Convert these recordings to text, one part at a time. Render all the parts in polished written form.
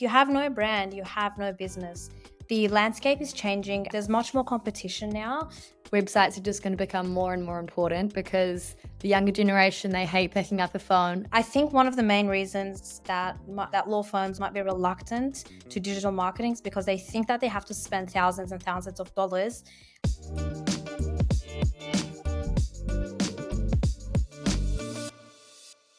If you have no brand, you have no business. The landscape is changing. There's much more competition now. Websites are just going to become more and more important because the younger generation, they hate picking up the phone. I think one of the main reasons that law firms might be reluctant to digital marketing is because they think that they have to spend thousands and thousands of dollars.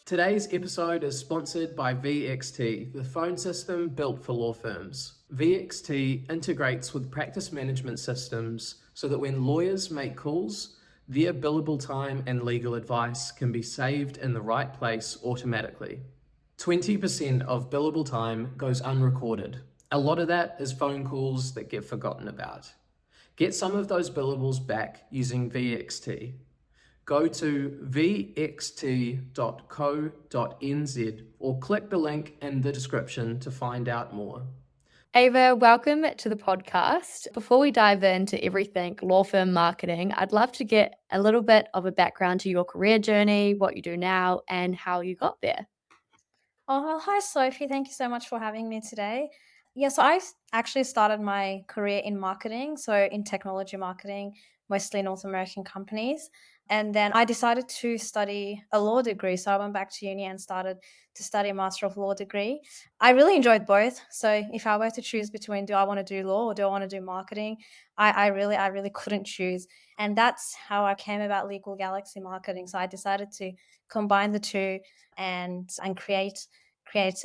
Today's episode is sponsored by VXT, the phone system built for law firms. VXT integrates with practice management systems so that when lawyers make calls, their billable time and legal advice can be saved in the right place automatically. 20% of billable time goes unrecorded. A lot of that is phone calls that get forgotten about. Get some of those billables back using VXT. Go to vxt.co.nz or click the link in the description to find out more. Ava, welcome to the podcast. Before we dive into everything law firm marketing, I'd love to get a little bit of a background to your career journey, what you do now, and how you got there. Oh, well, hi, Sophie. Thank you so much for having me today. Yes, I actually started my career in marketing, so in technology marketing, mostly North American companies. And then I decided to study a law degree. So I went back to uni and started to study a Master of Law degree. I really enjoyed both. So if I were to choose between do I want to do law or do I want to do marketing, I really couldn't choose. And that's how I came about Legal Galaxy Marketing. So I decided to combine the two and create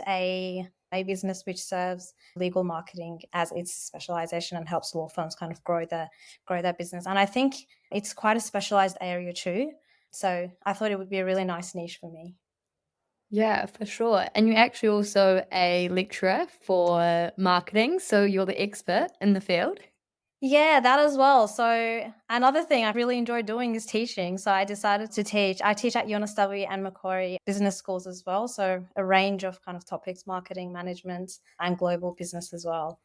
a business which serves legal marketing as its specialization and helps law firms kind of grow their business. And I think it's quite a specialized area too. So I thought it would be a really nice niche for me. Yeah, for sure. And you're actually also a lecturer for marketing, so you're the expert in the field. Yeah, that as well. So another thing I really enjoy doing is teaching. So I decided to teach. I teach at UNSW and Macquarie business schools as well. So a range of kind of topics, marketing, management, and global business as well.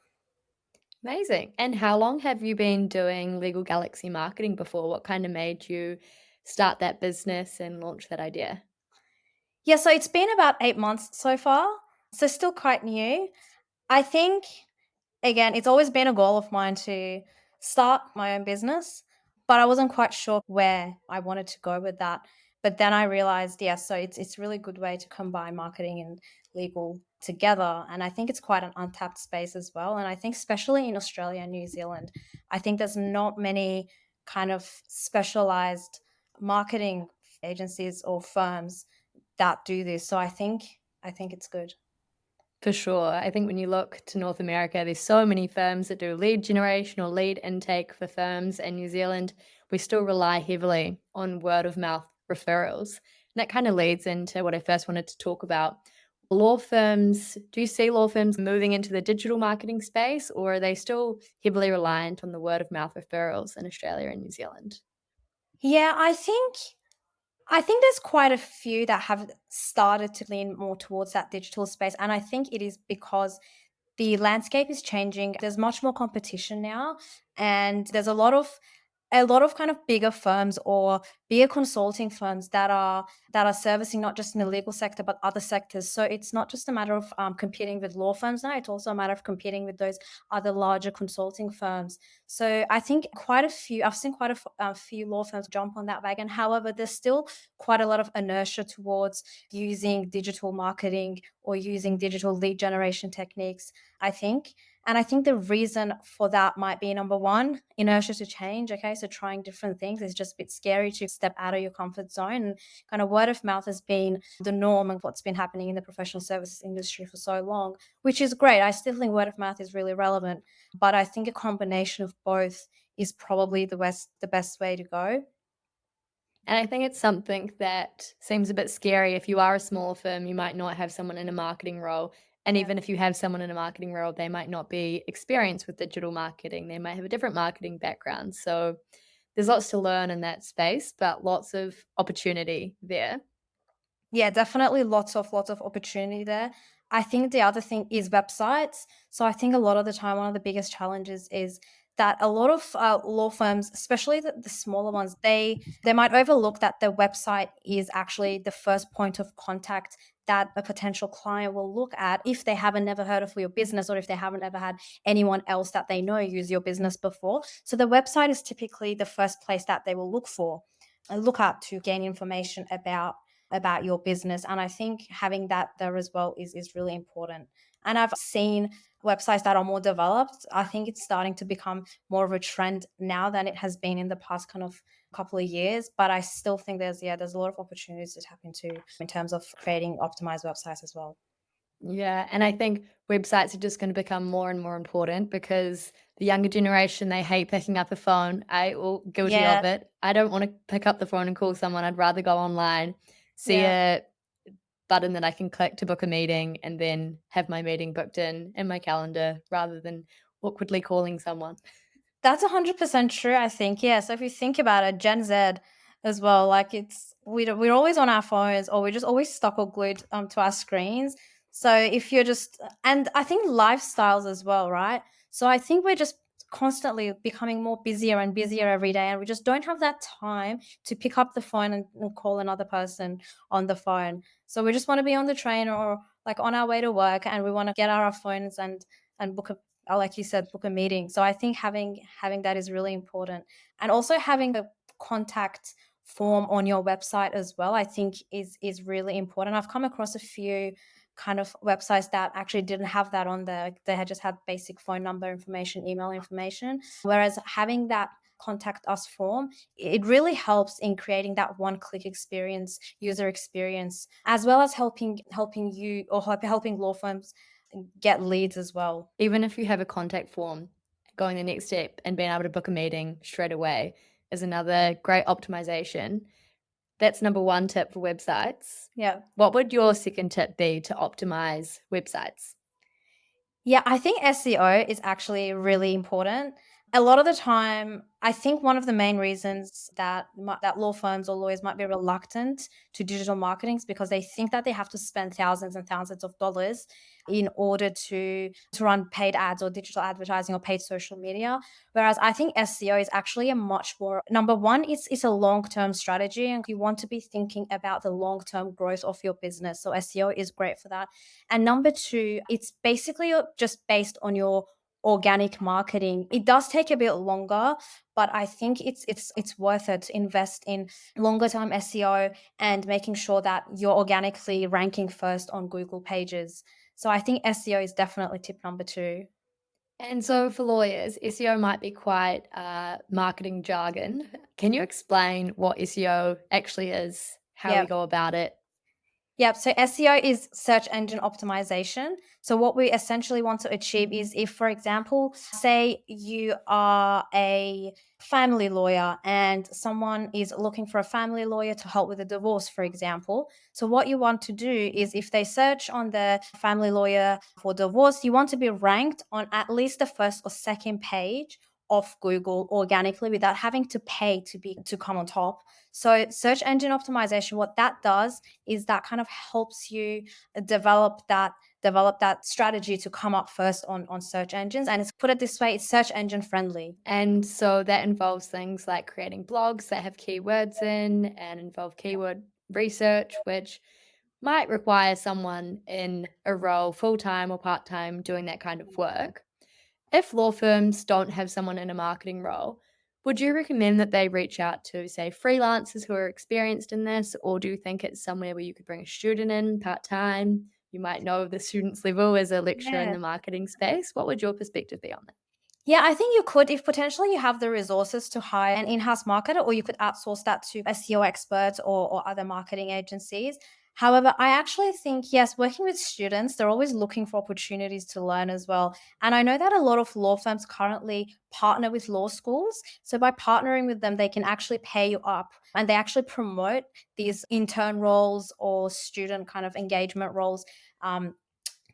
Amazing. And how long have you been doing Legal Galaxy marketing before? What kind of made you start that business and launch that idea? Yeah, so it's been about 8 months so far. So still quite new. I think again, it's always been a goal of mine to start my own business, but I wasn't quite sure where I wanted to go with that. But then I realized, yeah, so it's a really good way to combine marketing and legal together. And I think it's quite an untapped space as well. And I think especially in Australia and New Zealand, I think there's not many kind of specialized marketing agencies or firms that do this. So I think it's good. For sure. I think when you look to North America, there's so many firms that do lead generation or lead intake for firms. In New Zealand, we still rely heavily on word of mouth referrals. And that kind of leads into what I first wanted to talk about. Law firms, do you see law firms moving into the digital marketing space, or are they still heavily reliant on the word of mouth referrals in Australia and New Zealand? Yeah, I think there's quite a few that have started to lean more towards that digital space. And I think it is because the landscape is changing. There's much more competition now, and there's a lot of kind of bigger firms or bigger consulting firms that are servicing not just in the legal sector but other sectors. So it's not just a matter of competing with law firms now; it's also a matter of competing with those other larger consulting firms. So I think quite a few. I've seen quite a few law firms jump on that wagon. However, there's still quite a lot of inertia towards using digital marketing or using digital lead generation techniques. I think. And I think the reason for that might be number one, inertia to change. Okay. So trying different things is just a bit scary to step out of your comfort zone. And kind of word of mouth has been the norm and what's been happening in the professional services industry for so long, which is great. I still think word of mouth is really relevant. But I think a combination of both is probably the best way to go. And I think it's something that seems a bit scary. If you are a small firm, you might not have someone in a marketing role. And Yeah. even if you have someone in a marketing role, they might not be experienced with digital marketing. They might have a different marketing background. So there's lots to learn in that space, but lots of opportunity there. Yeah, definitely lots of opportunity there. I think the other thing is websites. So I think a lot of the time one of the biggest challenges is that a lot of law firms, especially the smaller ones, they might overlook that their website is actually the first point of contact that a potential client will look at if they haven't never heard of your business, or if they haven't ever had anyone else that they know use your business before. So the website is typically the first place that they will look for and look at to gain information about your business. And I think having that there as well is really important. And I've seen websites that are more developed. I think it's starting to become more of a trend now than it has been in the past kind of couple of years. But I still think there's a lot of opportunities to tap into in terms of creating optimized websites as well. Yeah, and I think websites are just going to become more and more important because the younger generation, they hate picking up a phone. I all guilty Yeah, of it. I don't want to pick up the phone and call someone. I'd rather go online, see yeah. a button that I can click to book a meeting and then have my meeting booked in my calendar rather than awkwardly calling someone. That's 100% true, I think. Yeah. So if you think about it, Gen Z as well, like we're always on our phones, or we're just always stuck or glued to our screens. So if you're just, and I think lifestyles as well, right? So I think we're just constantly becoming more busier and busier every day, and we just don't have that time to pick up the phone and call another person on the phone. So we just want to be on the train, or like on our way to work, and we want to get out our phones and book a, like you said, book a meeting. So I think having that is really important, and also having a contact form on your website as well, I think is really important. I've come across a few kind of websites that actually didn't have that on there. They had just had basic phone number information, email information, whereas having that contact us form, it really helps in creating that one click experience, user experience, as well as helping you, or helping law firms get leads as well. Even if you have a contact form, going the next step and being able to book a meeting straight away is another great optimization. That's number one tip for websites. Yeah. What would your second tip be to optimize websites? Yeah, I think SEO is actually really important. A lot of the time, I think one of the main reasons that law firms or lawyers might be reluctant to digital marketing is because they think that they have to spend thousands and thousands of dollars in order to run paid ads or digital advertising or paid social media. Whereas I think SEO is actually a much more, number one, it's a long-term strategy, and you want to be thinking about the long-term growth of your business. So SEO is great for that. And number two, it's basically just based on your organic marketing. It does take a bit longer, but I think it's worth it to invest in longer term SEO and making sure that you're organically ranking first on Google pages. So I think SEO is definitely tip number two. And so for lawyers, SEO might be quite marketing jargon. Can you explain what SEO actually is, how we Yeah. go about it? Yep. So SEO is search engine optimization. So what we essentially want to achieve is, if, for example, say you are a family lawyer and someone is looking for a family lawyer to help with a divorce, for example. So what you want to do is, if they search on the family lawyer for divorce, you want to be ranked on at least the first or second page of Google organically without having to pay to come on top. So search engine optimization, what that does is that kind of helps you develop that strategy to come up first on search engines. And it's, put it this way, it's search engine friendly. And so that involves things like creating blogs that have keywords in and involve keyword research, which might require someone in a role full time or part time doing that kind of work. If law firms don't have someone in a marketing role, would you recommend that they reach out to, say, freelancers who are experienced in this, or do you think it's somewhere where you could bring a student in part time? You might know the student's level as a lecturer in Yeah. the marketing space. What would your perspective be on that? Yeah, I think you could, if potentially you have the resources to hire an in-house marketer, or you could outsource that to SEO experts or other marketing agencies. However, I actually think, yes, working with students, they're always looking for opportunities to learn as well. And I know that a lot of law firms currently partner with law schools. So by partnering with them, they can actually pay you up, and they actually promote these intern roles or student kind of engagement roles.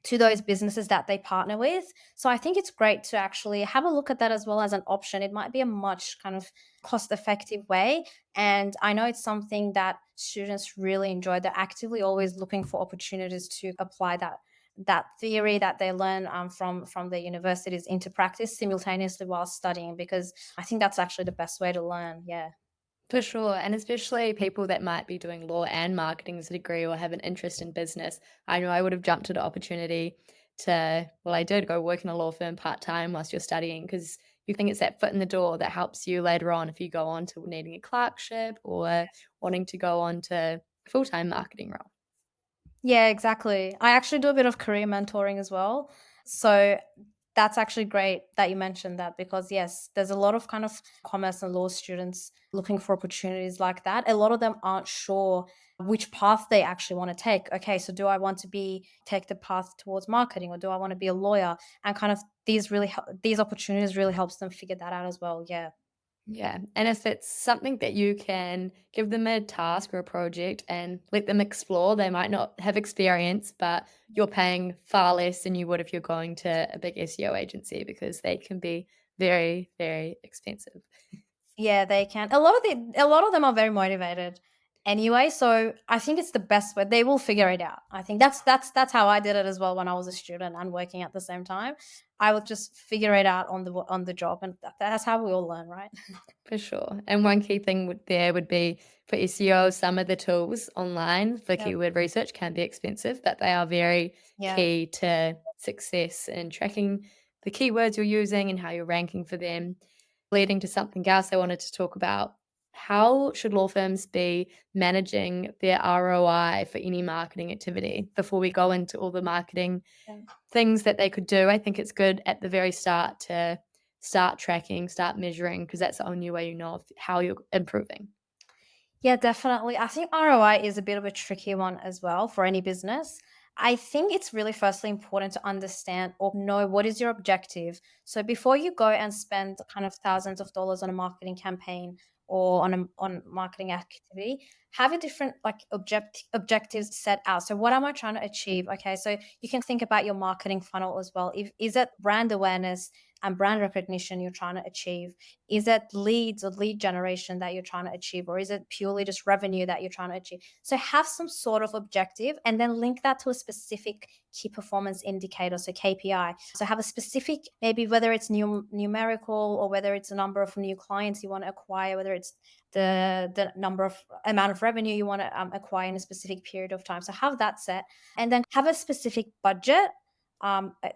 To those businesses that they partner with. So I think it's great to actually have a look at that as well as an option. It might be a much kind of cost effective way. And I know it's something that students really enjoy. They're actively always looking for opportunities to apply that theory that they learn from the universities into practice simultaneously while studying, because I think that's actually the best way to learn. Yeah. For sure, and especially people that might be doing law and marketing as a degree or have an interest in business. I know I would have jumped at the opportunity to, well, I did go work in a law firm part-time whilst you're studying because you think it's that foot in the door that helps you later on if you go on to needing a clerkship or wanting to go on to a full-time marketing role. Yeah, exactly. I actually do a bit of career mentoring as well. So that's actually great that you mentioned that, because yes, there's a lot of kind of commerce and law students looking for opportunities like that. A lot of them aren't sure which path they actually want to take. Okay, so do I want to take the path towards marketing, or do I want to be a lawyer? And kind of these opportunities really helps them figure that out as well. Yeah. Yeah, and if it's something that you can give them a task or a project and let them explore, they might not have experience, but you're paying far less than you would if you're going to a big SEO agency because they can be very, very expensive. Yeah, they can. A lot of them are very motivated anyway, so I think it's the best way. They will figure it out. I think that's how I did it as well when I was a student and working at the same time. I would just figure it out on the job, and that's how we all learn, right? For sure. And one key thing there would be for SEO, some of the tools online for Yep. keyword research can be expensive, but they are very Yeah. key to success in tracking the keywords you're using and how you're ranking for them. Leading to something else I wanted to talk about. How should law firms be managing their ROI for any marketing activity? Before we go into all the marketing Yeah. things that they could do, I think it's good at the very start to start tracking, start measuring, because that's the only way you know how you're improving. Yeah, definitely. I think ROI is a bit of a tricky one as well for any business. I think it's really firstly important to understand or know what is your objective. So before you go and spend kind of thousands of dollars on a marketing campaign or on marketing activity, have a different like objectives set out. So what am I trying to achieve? Okay, so you can think about your marketing funnel as well. If is it brand awareness and brand recognition you're trying to achieve? Is it leads or lead generation that you're trying to achieve, or is it purely just revenue that you're trying to achieve? So have some sort of objective and then link that to a specific key performance indicator, so KPI. So have a specific, maybe whether it's numerical or whether it's a number of new clients you want to acquire, whether it's the number of amount of revenue you want to acquire in a specific period of time. So have that set, and then have a specific budget.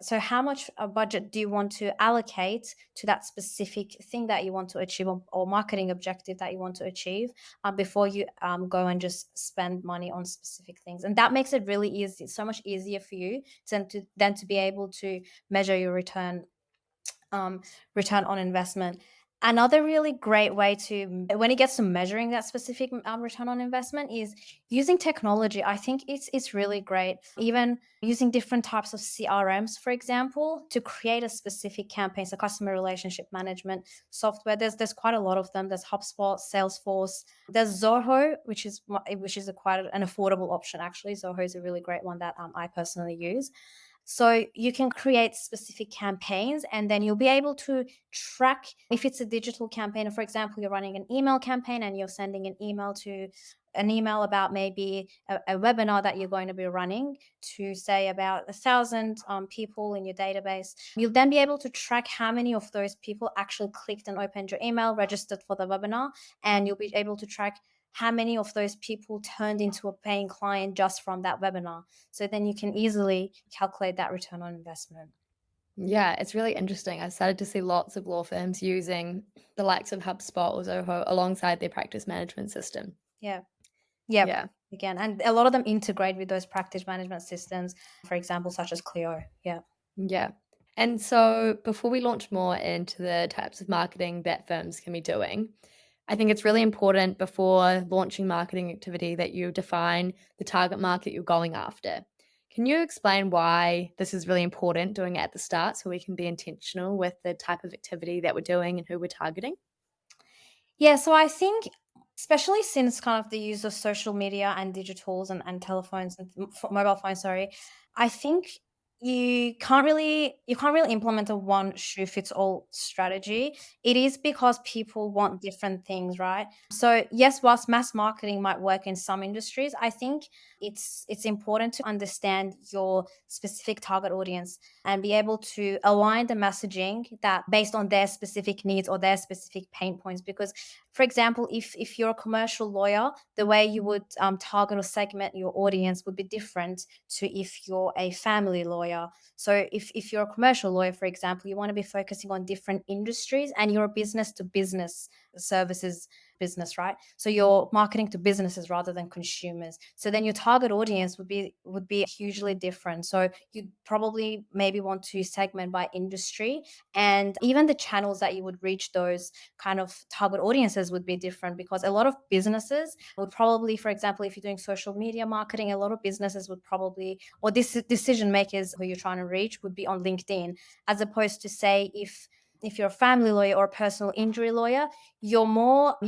So how much a budget do you want to allocate to that specific thing that you want to achieve, or marketing objective that you want to achieve, before you go and just spend money on specific things? And that makes it really easy, so much easier for you than to be able to measure your return on investment. Another really great way to, when it gets to measuring that specific return on investment, is using technology. I think it's really great. Even using different types of CRMs, for example, to create a specific campaign. So customer relationship management software. There's quite a lot of them. There's HubSpot, Salesforce. There's Zoho, which is a quite an affordable option actually. Zoho is a really great one that I personally use. So you can create specific campaigns, and then you'll be able to track if it's a digital campaign. For example, you're running an email campaign and you're sending an email about maybe a webinar that you're going to be running to, say, about 1,000 people in your database. You'll then be able to track how many of those people actually clicked and opened your email, registered for the webinar, and you'll be able to track how many of those people turned into a paying client just from that webinar. So then you can easily calculate that return on investment. Yeah, it's really interesting. I started to see lots of law firms using the likes of HubSpot or Zoho alongside their practice management system. Yeah. Yep. Yeah. Again, and a lot of them integrate with those practice management systems, for example, such as Clio. Yeah. Yeah. And so before we launch more into the types of marketing that firms can be doing, I think it's really important before launching marketing activity that you define the target market you're going after. Can you explain why this is really important doing it at the start so we can be intentional with the type of activity that we're doing and who we're targeting? Yeah, so I think, especially since kind of the use of social media and digitals and telephones and mobile phones, sorry, I think you can't really implement a one shoe fits all strategy. It is because people want different things, right? So yes, whilst mass marketing might work in some industries, I think it's important to understand your specific target audience and be able to align the messaging that based on their specific needs or their specific pain points. Because, for example, if you're a commercial lawyer, the way you would target or segment your audience would be different to if you're a family lawyer. So if you're a commercial lawyer, for example, you want to be focusing on different industries, and you're a business to business services business, right? So you're marketing to businesses rather than consumers. So then your target audience would be hugely different. So you probably maybe want to segment by industry, and even the channels that you would reach those kind of target audiences would be different, because a lot of businesses would probably, for example, if you're doing social media marketing, a lot of businesses would probably, or this decision makers who you're trying to reach would be on LinkedIn, as opposed to, say, if you're a family lawyer or a personal injury lawyer, you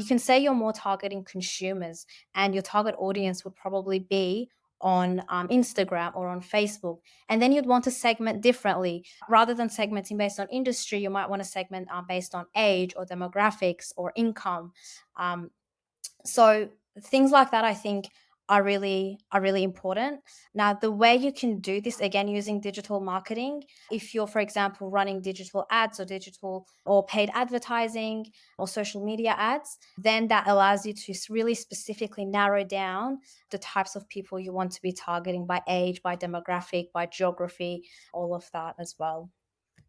can say you're more targeting consumers, and your target audience would probably be on Instagram or on Facebook. And then you'd want to segment differently. Rather than segmenting based on industry, you might want to segment based on age or demographics or income. Um, so things like that, I think, are really important. Now, the way you can do this, again, using digital marketing, if you're, for example, running digital ads or digital or paid advertising or social media ads, then that allows you to really specifically narrow down the types of people you want to be targeting by age, by demographic, by geography, all of that as well.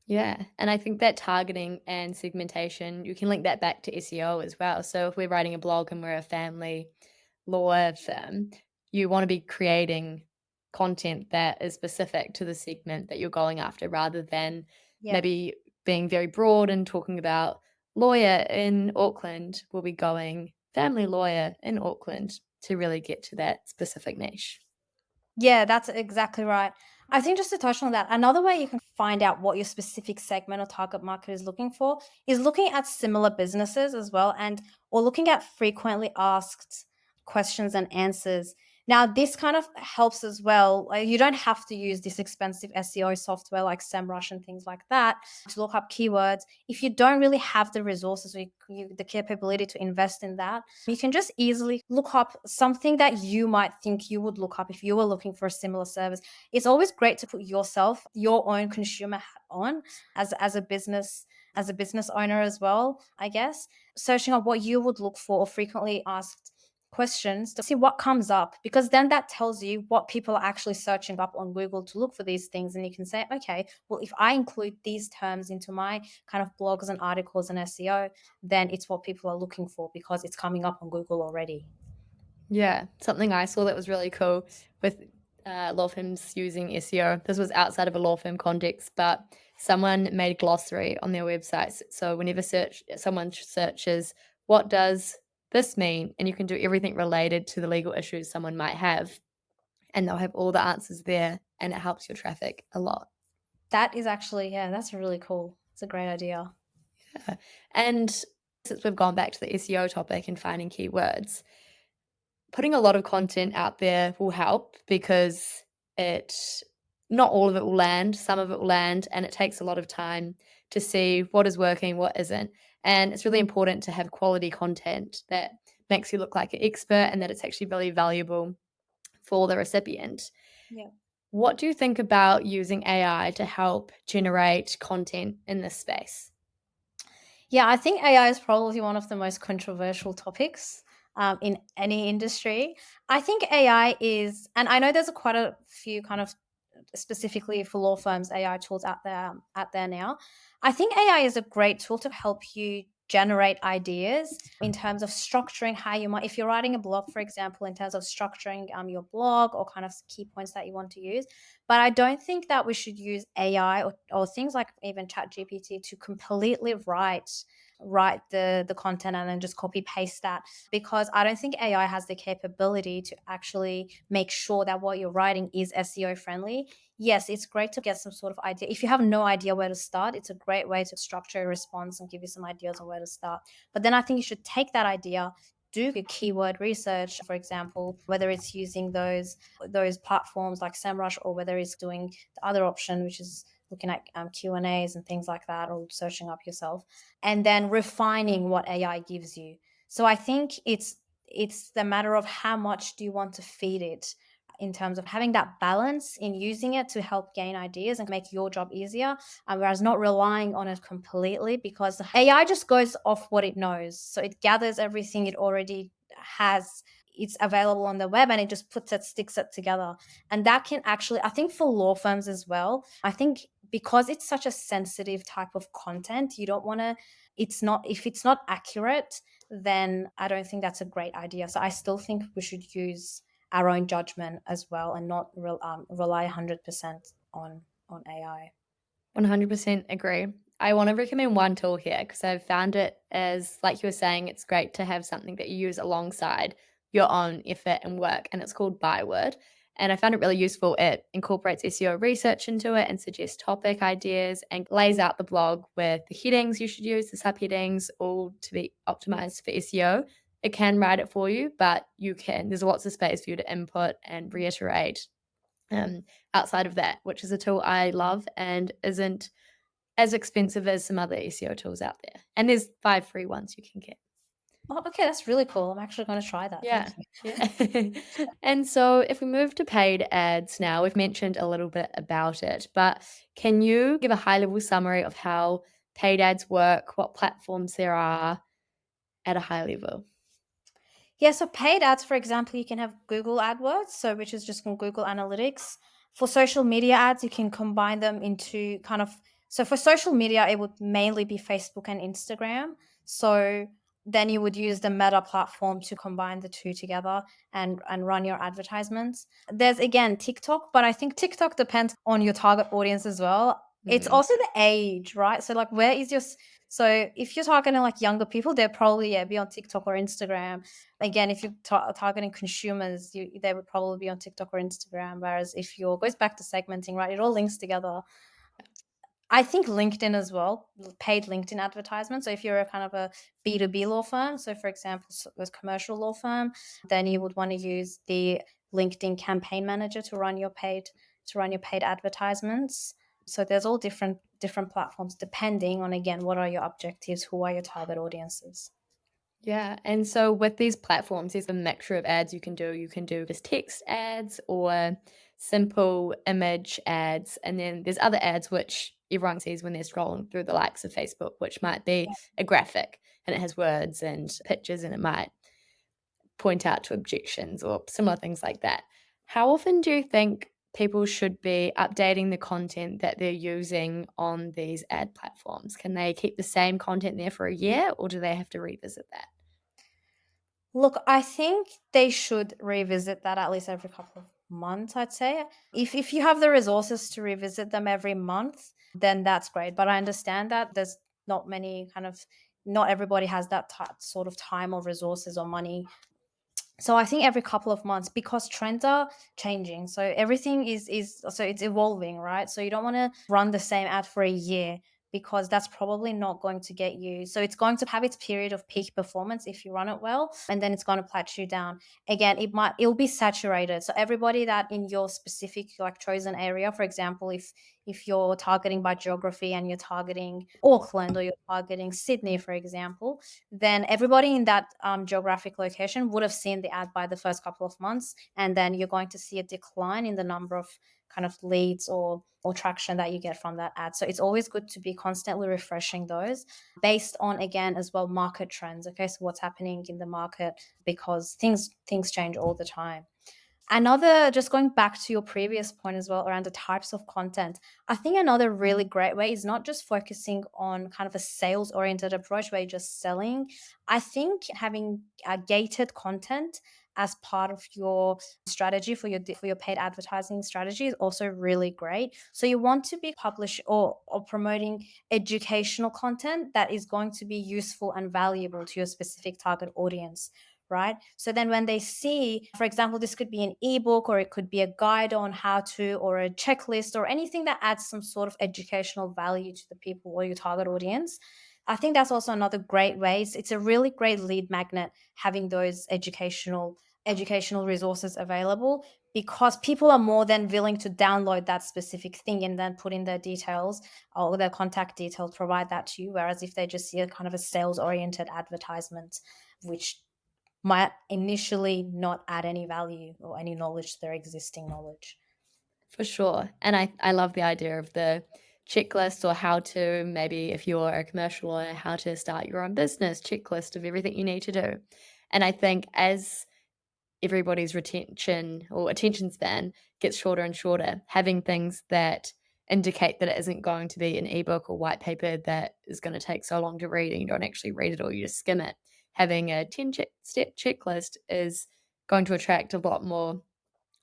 Yeah, and I think that targeting and segmentation, you can link that back to SEO as well. So if we're writing a blog and we're a family law firm, you want to be creating content that is specific to the segment that you're going after, rather than Yeah. maybe being very broad and talking about lawyer in Auckland. We'll be going family lawyer in Auckland to really get to that specific niche. Yeah, that's exactly right. I think, just to touch on that, another way you can find out what your specific segment or target market is looking for is looking at similar businesses as well, and or looking at frequently asked questions and answers. Now, this kind of helps as well. You don't have to use this expensive SEO software like SEMrush and things like that to look up keywords. If you don't really have the resources or the capability to invest in that, you can just easily look up something that you might think you would look up if you were looking for a similar service. It's always great to put yourself, your own consumer hat on, as a business owner as well, I guess. Searching up what you would look for or frequently asked questions to see what comes up, because then that tells you what people are actually searching up on Google to look for these things. And you can say, okay, well, if I include these terms into my kind of blogs and articles and SEO, then it's what people are looking for because it's coming up on Google already. Yeah, something I saw that was really cool with law firms using SEO. This was outside of a law firm context, but someone made a glossary on their websites. So whenever someone searches, what does this mean? And you can do everything related to the legal issues someone might have, and they'll have all the answers there, and it helps your traffic a lot. That is actually, yeah, that's really cool. It's a great idea. Yeah. And since we've gone back to the SEO topic and finding keywords, putting a lot of content out there will help, because it not all of it will land, some of it will land, and it takes a lot of time to see what is working, what isn't. And it's really important to have quality content that makes you look like an expert and that it's actually really valuable for the recipient. Yeah. What do you think about using AI to help generate content in this space? Yeah, I think AI is probably one of the most controversial topics in any industry. I think AI is, and I know there's quite a few kind of specifically for law firms AI tools out there now. I think AI is a great tool to help you generate ideas in terms of structuring how you might, if you're writing a blog, for example, in terms of structuring your blog or kind of key points that you want to use. But I don't think that we should use AI or things like even chat GPT to completely write the content and then just copy paste that, because I don't think AI has the capability to actually make sure that what you're writing is SEO friendly. Yes, it's great to get some sort of idea. If you have no idea where to start, it's a great way to structure a response and give you some ideas on where to start. But then I think you should take that idea, do your keyword research, for example, whether it's using those platforms like SEMrush, or whether it's doing the other option, which is looking at Q&As and things like that, or searching up yourself, and then refining what AI gives you. So I think it's the matter of how much do you want to feed it, in terms of having that balance in using it to help gain ideas and make your job easier, whereas not relying on it completely, because AI just goes off what it knows. So it gathers everything it already has, it's available on the web, and it just sticks it together. And that can actually, I think for law firms as well, I think because it's such a sensitive type of content, you don't want to, if it's not accurate, then I don't think that's a great idea. So I still think we should use our own judgment as well, and not rely 100% on AI. 100% agree. I want to recommend one tool here because I've found it as, like you were saying, it's great to have something that you use alongside your own effort and work, and it's called Byword. And I found it really useful. It incorporates SEO research into it and suggests topic ideas and lays out the blog with the headings you should use, the subheadings, all to be optimized for SEO. It can write it for you, but there's lots of space for you to input and reiterate outside of that, which is a tool I love and isn't as expensive as some other SEO tools out there. And there's 5 free ones you can get. Oh, okay, that's really cool. I'm actually going to try that. Yeah. Thank you. Yeah. And so if we move to paid ads now, we've mentioned a little bit about it, but can you give a high-level summary of how paid ads work, what platforms there are at a high level? Yeah, so paid ads, for example, you can have Google AdWords, so which is just on Google Analytics. For social media ads, you can combine them into so for social media, it would mainly be Facebook and Instagram. So then you would use the Meta platform to combine the two together and run your advertisements. There's again TikTok, but I think TikTok depends on your target audience as well. It's also the age, right? So like, where is your so if you're targeting like younger people, they're probably be on TikTok or Instagram. Again, if you're targeting consumers, they would probably be on TikTok or Instagram. Whereas if you're goes back to segmenting, right, it all links together. I think LinkedIn as well, paid LinkedIn advertisements. So if you're a kind of a B2B law firm, so for example, a commercial law firm, then you would want to use the LinkedIn campaign manager to run your paid advertisements. So there's all different platforms depending on, again, what are your objectives, who are your target audiences. Yeah. And so with these platforms, there's a mixture of ads you can do. You can do just text ads or simple image ads. And then there's other ads which everyone sees when they're scrolling through the likes of Facebook, which might be a graphic and it has words and pictures and it might point out to objections or similar things like that. How often do you think people should be updating the content that they're using on these ad platforms? Can they keep the same content there for a year or do they have to revisit that? Look, I think they should revisit that at least every couple of months, I'd say. If you have the resources to revisit them every month, then that's great. But I understand that there's not everybody has that sort of time or resources or money. So I think every couple of months, because trends are changing. So everything so it's evolving, right? So you don't want to run the same ad for a year, because that's probably not going to get you. So it's going to have its period of peak performance if you run it well, and then it's going to plateau down. Again, it'll be saturated. So everybody that in your specific like chosen area, for example, if you're targeting by geography and you're targeting Auckland or you're targeting Sydney, for example, then everybody in that geographic location would have seen the ad by the first couple of months, and then you're going to see a decline in the number of kind of leads or traction that you get from that ad. So it's always good to be constantly refreshing those based on, again, as well, market trends. Okay, so what's happening in the market, because things change all the time. Just going back to your previous point as well around the types of content, I think another really great way is not just focusing on kind of a sales oriented approach where you're just selling. I think having gated content as part of your strategy for your paid advertising strategy is also really great. So you want to be publish or promoting educational content that is going to be useful and valuable to your specific target audience, right? So then when they see, for example, this could be an ebook or it could be a guide on how to, or a checklist or anything that adds some sort of educational value to the people or your target audience, I think that's also another great way. It's a really great lead magnet having those educational resources available, because people are more than willing to download that specific thing and then put in their details or their contact details, provide that to you. Whereas if they just see a kind of a sales oriented advertisement, which might initially not add any value or any knowledge to their existing knowledge. For sure. And I love the idea of the checklist, or how to, maybe if you're a commercial lawyer, how to start your own business, checklist of everything you need to do. And I think as everybody's retention or attention span gets shorter and shorter, having things that indicate that it isn't going to be an ebook or white paper that is going to take so long to read and you don't actually read it or you just skim it. Having a 10-step checklist is going to attract a lot more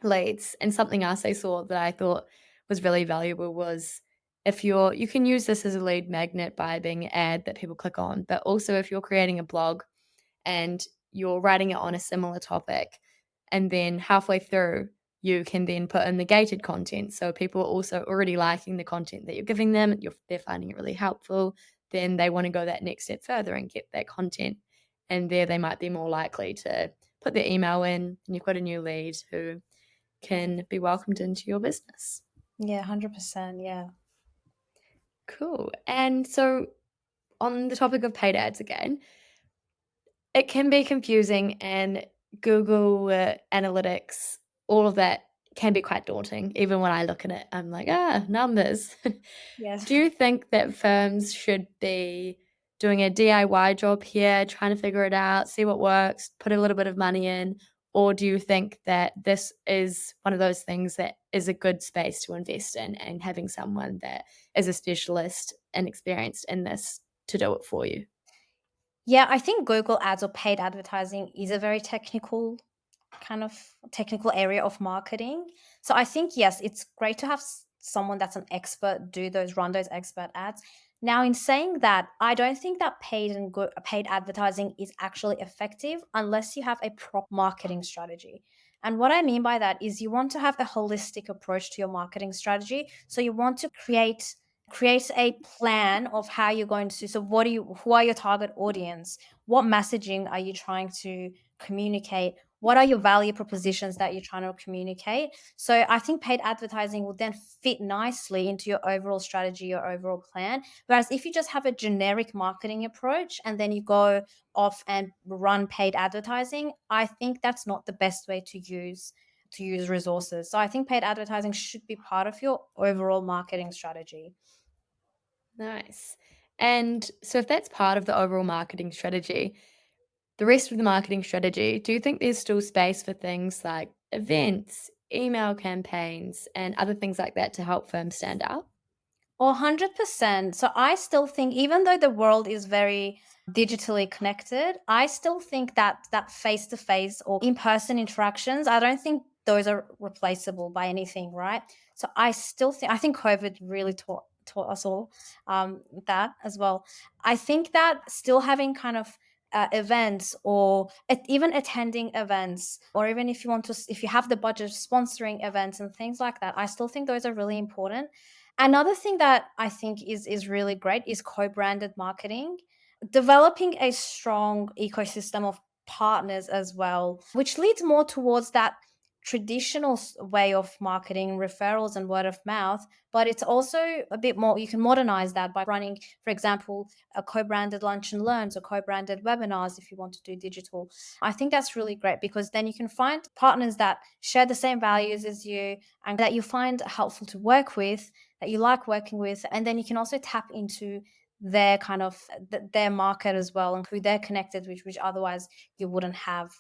leads. And something else I saw that I thought was really valuable was, if you can use this as a lead magnet by being an ad that people click on, but also if you're creating a blog and you're writing it on a similar topic, and then halfway through you can then put in the gated content, so people are also already liking the content that you're giving them, they're finding it really helpful, then they want to go that next step further and get that content, and there they might be more likely to put their email in, and you've got a new lead who can be welcomed into your business. Yeah, 100%. Yeah. Cool. And so on the topic of paid ads again, it can be confusing, and Google Analytics, all of that can be quite daunting. Even when I look at it, I'm like, numbers. Yes. Do you think that firms should be doing a DIY job here, trying to figure it out, see what works, put a little bit of money in? Or do you think that this is one of those things that is a good space to invest in, and having someone that is a specialist and experienced in this to do it for you? Yeah, I think Google Ads or paid advertising is a very technical area of marketing. So I think, yes, it's great to have someone that's an expert run those expert ads. Now, in saying that, I don't think that paid advertising is actually effective unless you have a proper marketing strategy. And what I mean by that is you want to have a holistic approach to your marketing strategy. So you want to create a plan of how you're going to, so who are your target audience, what messaging are you trying to communicate, what are your value propositions that you're trying to communicate. So I think paid advertising will then fit nicely into your overall strategy, your overall plan. Whereas if you just have a generic marketing approach and then you go off and run paid advertising, I think that's not the best way to use resources. So I think paid advertising should be part of your overall marketing strategy. Nice. And so if that's part of the overall marketing strategy, the rest of the marketing strategy, do you think there's still space for things like events, email campaigns, and other things like that to help firms stand out? 100%. So I still think, even though the world is very digitally connected, I still think that face-to-face or in-person interactions, I don't think those are replaceable by anything, right? So I think COVID really taught us all that as well. I think that still having kind of events, or even attending events, or even if you have the budget, sponsoring events and things like that, I still think those are really important. Another thing that I think is really great is co-branded marketing. Developing a strong ecosystem of partners as well, which leads more towards that traditional way of marketing, referrals and word of mouth, but it's also a bit more, you can modernize that by running, for example, a co-branded lunch and learns or co-branded webinars if you want to do digital. I think that's really great, because then you can find partners that share the same values as you and that you find helpful to work with, that you like working with, and then you can also tap into their their market as well, and who they're connected with, which otherwise you wouldn't have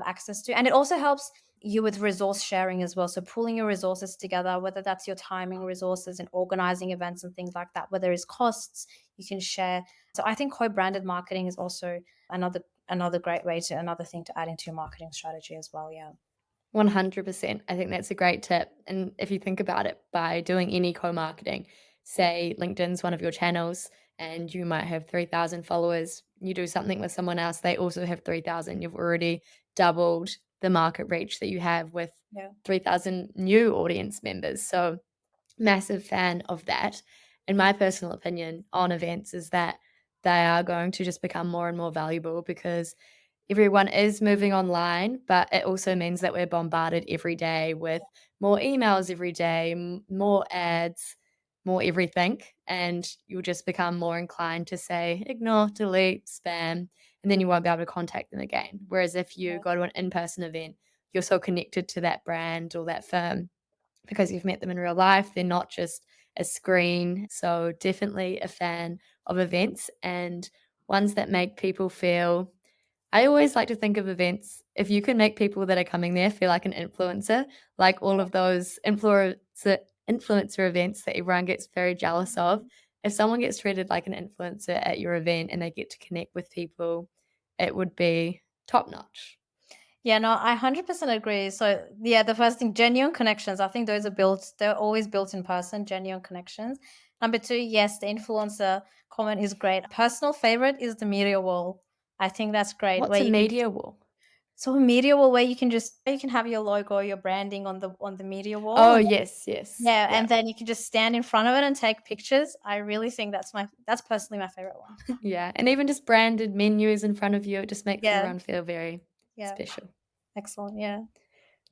access to. And it also helps you with resource sharing as well, so pooling your resources together, whether that's your timing resources and organizing events and things like that, whether it's costs you can share. So I think co-branded marketing is also another great way to another thing to add into your marketing strategy as well. Yeah. 100%. I think that's a great tip. And if you think about it, by doing any co marketing, say LinkedIn's one of your channels and you might have 3,000 followers, you do something with someone else, they also have 3,000. You've already doubled the market reach that you have with Yeah. 3,000 new audience members. So, massive fan of that. And my personal opinion on events is that they are going to just become more and more valuable because everyone is moving online, but it also means that we're bombarded every day with more emails every day, more ads, more everything. And you'll just become more inclined to say, ignore, delete, spam, and then you won't be able to contact them again. Whereas if you go to an in person event, you're so connected to that brand or that firm because you've met them in real life. They're not just a screen. So, definitely a fan of events and ones that make people feel. I always like to think of events, if you can make people that are coming there feel like an influencer, like all of those influencer events that everyone gets very jealous of. If someone gets treated like an influencer at your event and they get to connect with people, it would be top notch. Yeah, no, I 100% agree. So, yeah, the first thing, genuine connections. I think those are built, they're always built in person, genuine connections. Number two, yes, the influencer comment is great. Personal favorite is the media wall. I think that's great. What's Where a you can, media wall? so a media wall where you can have your logo, your branding on the media wall. Oh, And yes, yes. yeah, Yeah. and then you can just stand in front of it and take pictures. I really think that's personally my favorite one. Yeah. And even just branded menus in front of you, it just makes Yeah, everyone feel very yeah, special. excellent. Yeah.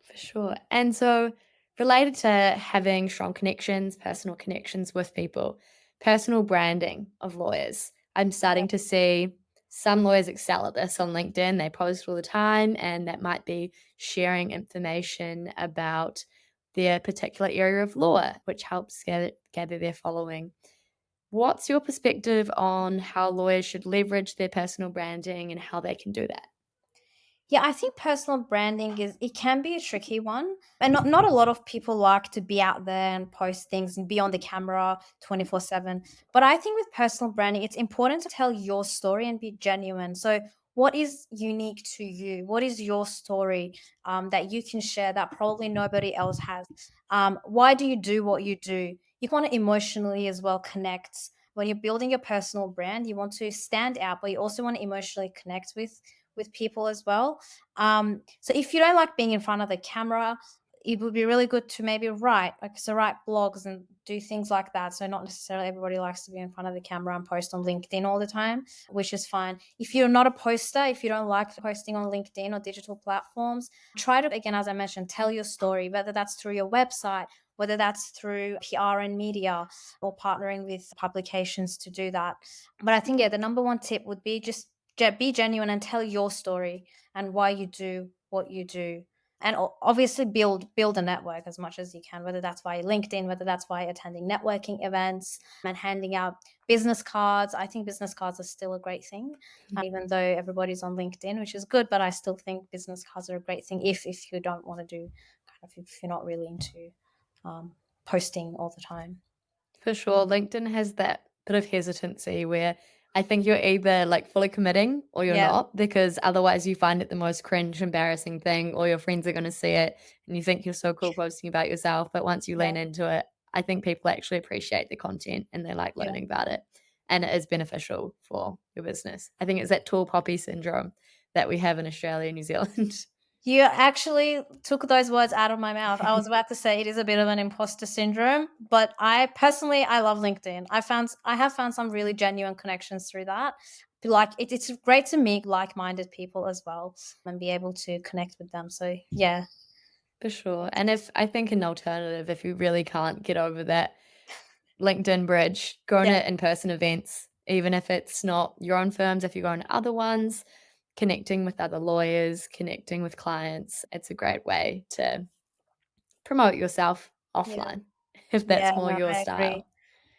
For sure. And so, related to having strong connections, personal connections with people, personal branding of lawyers. I'm starting to see some lawyers excel at this on LinkedIn. They post all the time, and that might be sharing information about their particular area of law, which helps gather their following. What's your perspective on how lawyers should leverage their personal branding and how they can do that? Yeah, I think personal branding it can be a tricky one. And not a lot of people like to be out there and post things and be on the camera 24/7. But I think with personal branding, it's important to tell your story and be genuine. So what is unique to you? What is your story that you can share that probably nobody else has? Why do you do what you do? You want to emotionally as well connect. When you're building your personal brand, you want to stand out, but you also want to emotionally connect with people as well. So if you don't like being in front of the camera, it would be really good to maybe write blogs and do things like that. So not necessarily everybody likes to be in front of the camera and post on LinkedIn all the time, which is fine. If you're not a poster, if you don't like posting on LinkedIn or digital platforms, try to, again, as I mentioned, tell your story, whether that's through your website, whether that's through PR and media or partnering with publications to do that. But I think, yeah, the number one tip would be just be genuine and tell your story and why you do what you do, and obviously build a network as much as you can, whether that's via LinkedIn, whether that's via attending networking events and handing out business cards. I think business cards are still a great thing, even though everybody's on LinkedIn, which is good, but I still think business cards are a great thing if you don't want to do if you're not really into posting all the time. For sure. LinkedIn has that bit of hesitancy where I think you're either like fully committing or you're Yeah, not, because otherwise you find it the most cringe, embarrassing thing. All your friends are going to see it and you think you're so cool posting about yourself. But once you yeah, lean into it, I think people actually appreciate the content and they like yeah. learning about it. And it is beneficial for your business. I think it's that tall poppy syndrome that we have in Australia and New Zealand. You actually took those words out of my mouth. I was about to say it is a bit of an imposter syndrome, but I love LinkedIn. I have found some really genuine connections through that. Like it's great to meet like-minded people as well and be able to connect with them. So yeah, For sure. And if I think an alternative, if you really can't get over that LinkedIn bridge, going yeah, to in-person events, even if it's not your own firms, if you're going to other ones, connecting with other lawyers, connecting with clients, it's a great way to promote yourself yeah, offline, if yeah. that's more No, your I agree. style.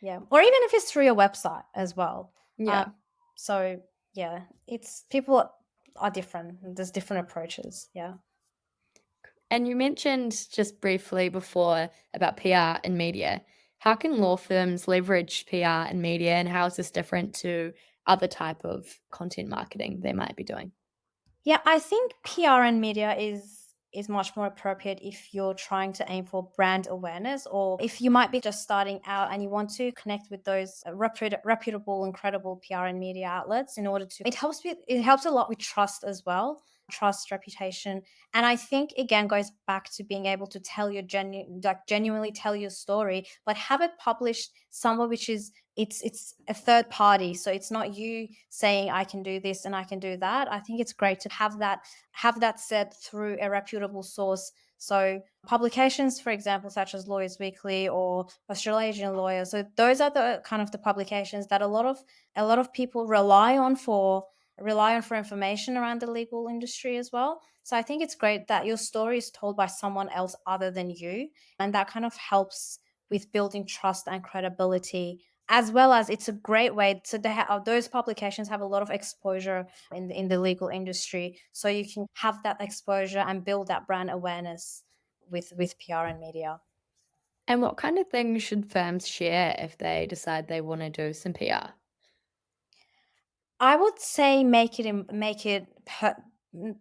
Yeah, or even if it's through your website as well. Yeah. Um, so yeah, it's people are different. There's different approaches. Yeah. And you mentioned just briefly before about PR and media. How can law firms leverage PR and media, and how is this different to other type of content marketing they might be doing? Yeah, I think PR and media is much more appropriate if you're trying to aim for brand awareness, or if you might be just starting out and you want to connect with those reputable and credible PR and media outlets in order to it helps a lot with trust as well, trust, reputation. And I think again goes back to being able to tell your genuinely tell your story, but have it published somewhere which is it's a third party, so it's not you saying I can do this and I can do that. I think it's great to have that said through a reputable source. So publications, for example, such as Lawyers Weekly or Australasian Lawyers, so those are the kind of the publications that a lot of people rely on for information around the legal industry as well. So I think it's great that your story is told by someone else other than you, and that kind of helps with building trust and credibility, as well as it's a great way. So those publications have a lot of exposure in the legal industry, so you can have that exposure and build that brand awareness with PR and media. And what kind of things should firms share if they decide they want to do some PR? I would say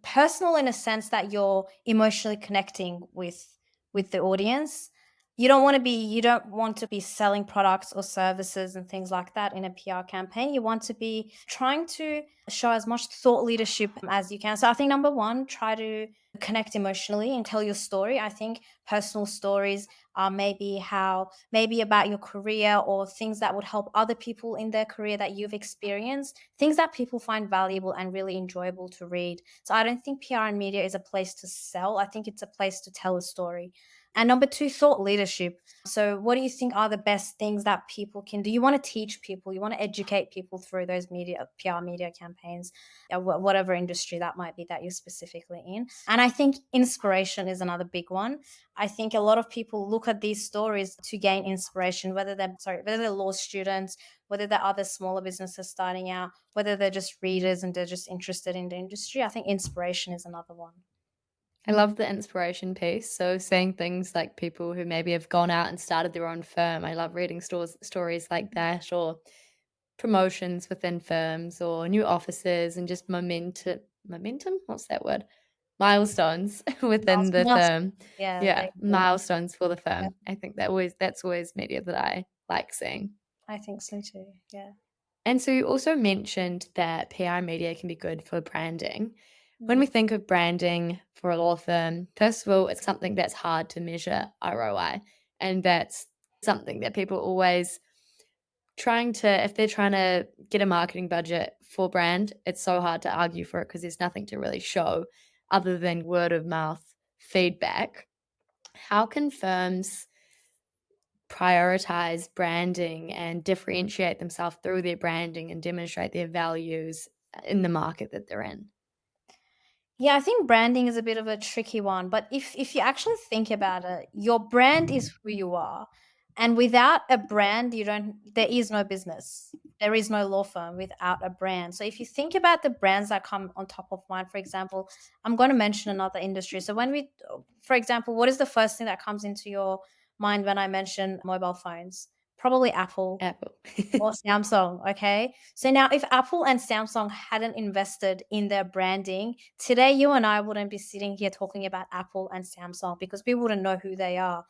personal, in a sense that you're emotionally connecting with the audience. You don't want to be selling products or services and things like that in a PR campaign. You want to be trying to show as much thought leadership as you can. So I think number one, try to connect emotionally and tell your story. I think personal stories are maybe about your career or things that would help other people in their career that you've experienced, things that people find valuable and really enjoyable to read. So I don't think PR and media is a place to sell. I think it's a place to tell a story. And number two, thought leadership. So what do you think are the best things that people can do? You want to teach people, you want to educate people through those media PR media campaigns, whatever industry that might be that you're specifically in. And I think inspiration is another big one. I think a lot of people look at these stories to gain inspiration, whether they're law students, whether they're other smaller businesses starting out, whether they're just readers and they're just interested in the industry. I think inspiration is another one. I love the inspiration piece. So seeing things like people who maybe have gone out and started their own firm. I love reading stories like that, or promotions within firms, or new offices, and just momentum. What's that word? Milestones within the Must, firm. yeah, Yeah, they, milestones for the yeah, firm. I think that's always media that I like seeing. I think so too. Yeah. And so you also mentioned that PR media can be good for branding. When Mm. we think of branding for a law firm, first of all, it's something that's hard to measure ROI. And that's something that people always if they're trying to get a marketing budget for brand, it's so hard to argue for it because there's nothing to really show other than word of mouth feedback. How can firms prioritize branding and differentiate themselves through their branding and demonstrate their values in the market that they're in? Yeah, I think branding is a bit of a tricky one, but if you actually think about it, your brand is who you are. And without a brand, there is no business. There is no law firm without a brand. So if you think about the brands that come on top of mind, for example, I'm going to mention another industry. So for example, what is the first thing that comes into your mind when I mention mobile phones? Probably Apple Apple. or Samsung, okay? So now if Apple and Samsung hadn't invested in their branding, today you and I wouldn't be sitting here talking about Apple and Samsung because we wouldn't know who they are,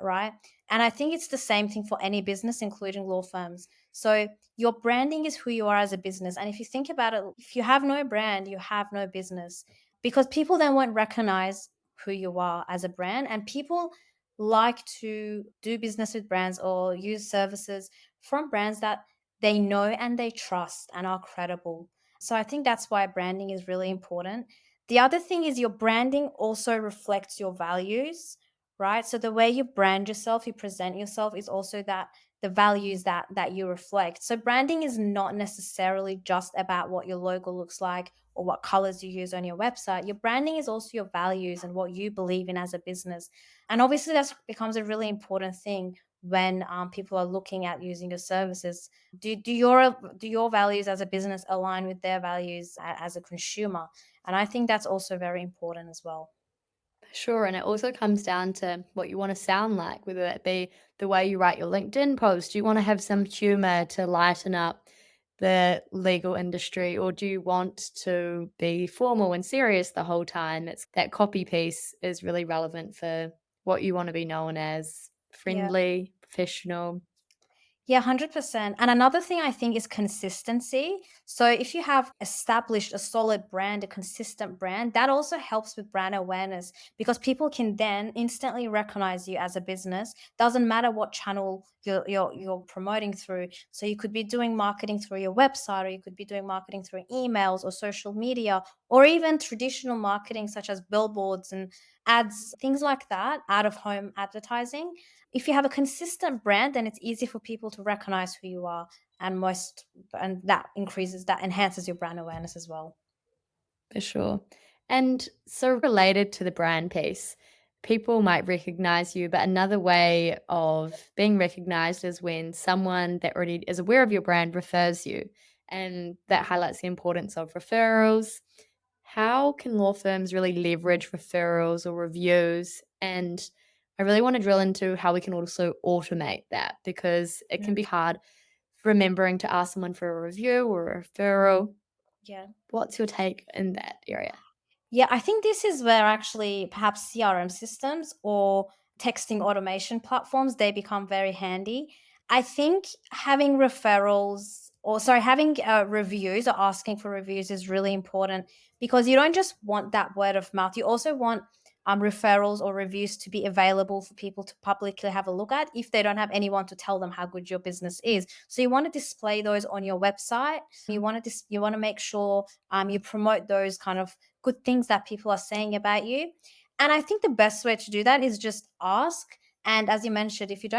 right? And I think it's the same thing for any business, including law firms. So your branding is who you are as a business. And if you think about it, if you have no brand, you have no business because people then won't recognize who you are as a brand. And people like to do business with brands or use services from brands that they know and they trust and are credible. So I think that's why branding is really important. The other thing is your branding also reflects your values, right? So the way you brand yourself, you present yourself is also that the values that you reflect. So branding is not necessarily just about what your logo looks like or what colors you use on your website. Your branding is also your values and what you believe in as a business. And obviously that becomes a really important thing when people are looking at using your services. Do your values as a business align with their values as a consumer? And I think that's also very important as well. Sure, and it also comes down to what you want to sound like, whether that be the way you write your LinkedIn post. Do you want to have some humor to lighten up the legal industry, or do you want to be formal and serious the whole time? It's that copy piece is really relevant for what you want to be known as: Yeah. friendly, professional. Yeah, 100%. And another thing I think is consistency. So if you have established a solid brand, a consistent brand, that also helps with brand awareness because people can then instantly recognize you as a business. Doesn't matter what channel you're promoting through. So you could be doing marketing through your website, or you could be doing marketing through emails or social media, or even traditional marketing such as billboards and ads, things like that, out of home advertising. If you have a consistent brand, then it's easy for people to recognize who you are, and that enhances your brand awareness as well. For sure. And so, related to the brand piece, people might recognize you, but another way of being recognized is when someone that already is aware of your brand refers you. And that highlights the importance of referrals. How can law firms really leverage referrals or reviews? And I really want to drill into how we can also automate that, because it Yeah. can be hard remembering to ask someone for a review or a referral. Yeah. What's your take in that area? Yeah, I think this is where actually perhaps CRM systems or texting automation platforms, they become very handy. I think having reviews or asking for reviews is really important because you don't just want that word of mouth. You also want referrals or reviews to be available for people to publicly have a look at if they don't have anyone to tell them how good your business is. So you want to display those on your website. You want to make sure you promote those kind of good things that people are saying about you. And I think the best way to do that is just ask. And as you mentioned, if you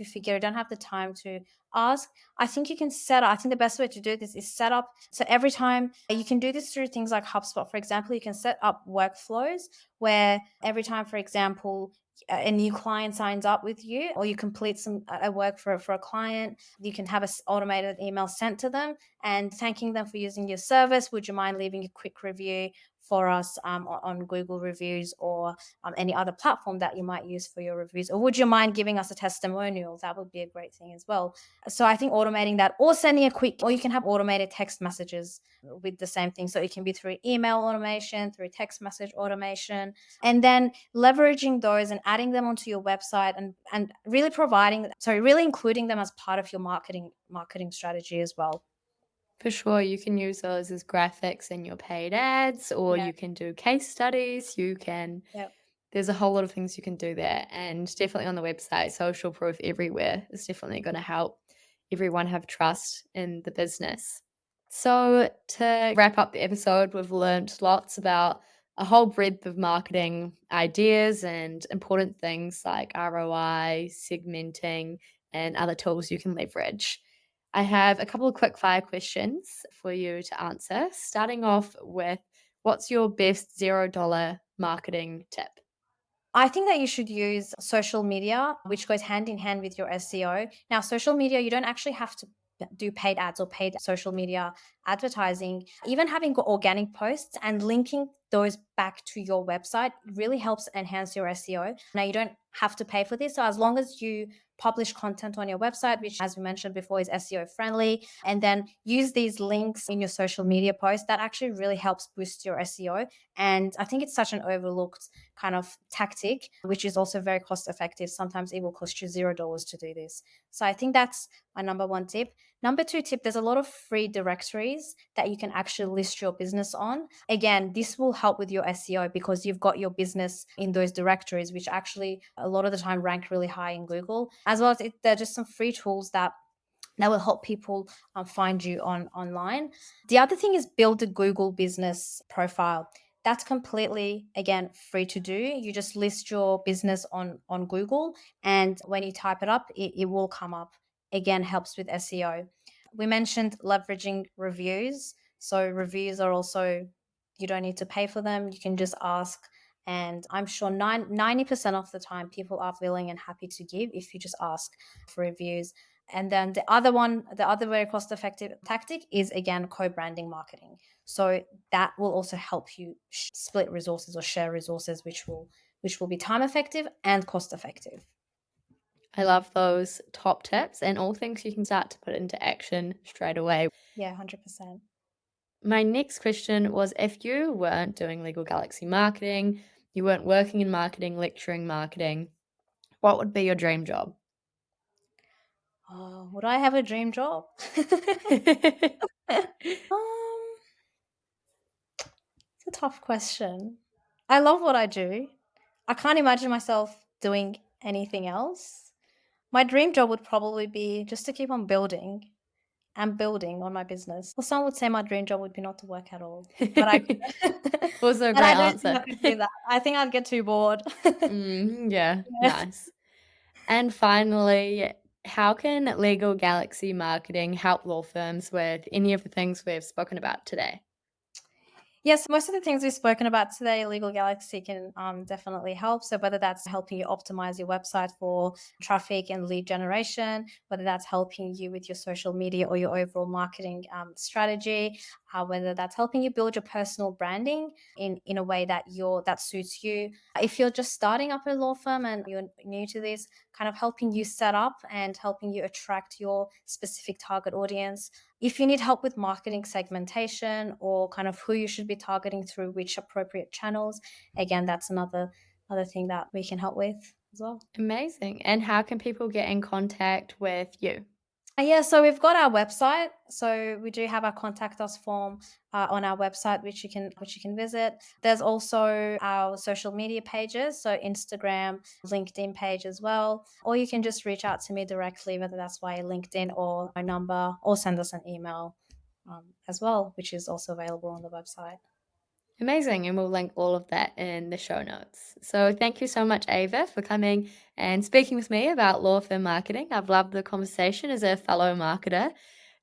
figure you don't have the time to ask, I think you can set up, I think the best way to do this is set up. So every time you can do this through things like HubSpot, for example, you can set up workflows where every time, for example, a new client signs up with you or you complete some a work for a client, you can have an automated email sent to them and thanking them for using your service. Would you mind leaving a quick review for us on Google reviews or any other platform that you might use for your reviews? Or would you mind giving us a testimonial? That would be a great thing as well. So I think automating that or sending a quick, or you can have automated text messages with the same thing. So it can be through email automation, through text message automation, and then leveraging those and adding them onto your website and really including them as part of your marketing strategy as well. For sure, you can use those as graphics in your paid ads, or Yeah. you can do case studies. Yeah. There's a whole lot of things you can do there. And definitely on the website, social proof everywhere is definitely going to help everyone have trust in the business. So, to wrap up the episode, we've learned lots about a whole breadth of marketing ideas and important things like ROI, segmenting, and other tools you can leverage. I have a couple of quick fire questions for you to answer, starting off with, what's your best $0 marketing tip? I think that you should use social media, which goes hand in hand with your SEO. Now, social media, you don't actually have to do paid ads or paid social media advertising. Even having organic posts and linking those back to your website really helps enhance your SEO. Now, you don't have to pay for this. So, as long as you publish content on your website, which, as we mentioned before, is SEO friendly, and then use these links in your social media posts, that actually really helps boost your SEO. And I think it's such an overlooked kind of tactic, which is also very cost effective. Sometimes it will cost you $0 to do this. So I think that's my number one tip. Number two tip, there's a lot of free directories that you can actually list your business on. Again, this will help with your SEO because you've got your business in those directories, which actually a lot of the time rank really high in Google. As well as there are just some free tools that will help people find you online. The other thing is build a Google business profile. That's completely, again, free to do. You just list your business on Google, and when you type it up, it will come up. Again, helps with SEO. We mentioned leveraging reviews. So reviews are also, you don't need to pay for them. You can just ask. And I'm sure 90% of the time, people are willing and happy to give if you just ask for reviews. And then the other very cost effective tactic is again co-branding marketing. So that will also help you split resources or share resources, which will be time effective and cost effective. I love those top tips and all things you can start to put into action straight away. Yeah, 100%. My next question was, if you weren't doing Legal Galaxy marketing, you weren't working in marketing, lecturing marketing, what would be your dream job? Oh, would I have a dream job? Um, it's a tough question. I love what I do. I can't imagine myself doing anything else. My dream job would probably be just to keep on building and building on my business. Well, some would say my dream job would be not to work at all, but I Also a but great I don't think answer. I could do that. I think I'd get too bored. Yeah, Yeah. nice. And finally, how can Legal Galaxy marketing help law firms with any of the things we've spoken about today? Yes, most of the things we've spoken about today, Legal Galaxy can definitely help. So, whether that's helping you optimize your website for traffic and lead generation, whether that's helping you with your social media or your overall marketing strategy, whether that's helping you build your personal branding in a way that suits you. If you're just starting up a law firm and you're new to this, kind of helping you set up and helping you attract your specific target audience. If you need help with marketing segmentation or kind of who you should be targeting through which appropriate channels, again, that's another thing that we can help with as well. Amazing. And how can people get in contact with you? Yeah, so we've got our website. So we do have our contact us form on our website, which you can visit. There's also our social media pages, so Instagram, LinkedIn page as well. Or you can just reach out to me directly, whether that's via LinkedIn or my number, or send us an email as well, which is also available on the website. Amazing. And we'll link all of that in the show notes. So thank you so much, Ava, for coming and speaking with me about law firm marketing. I've loved the conversation as a fellow marketer.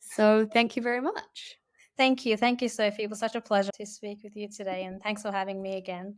So thank you very much. Thank you, Sophie. It was such a pleasure to speak with you today, and thanks for having me again.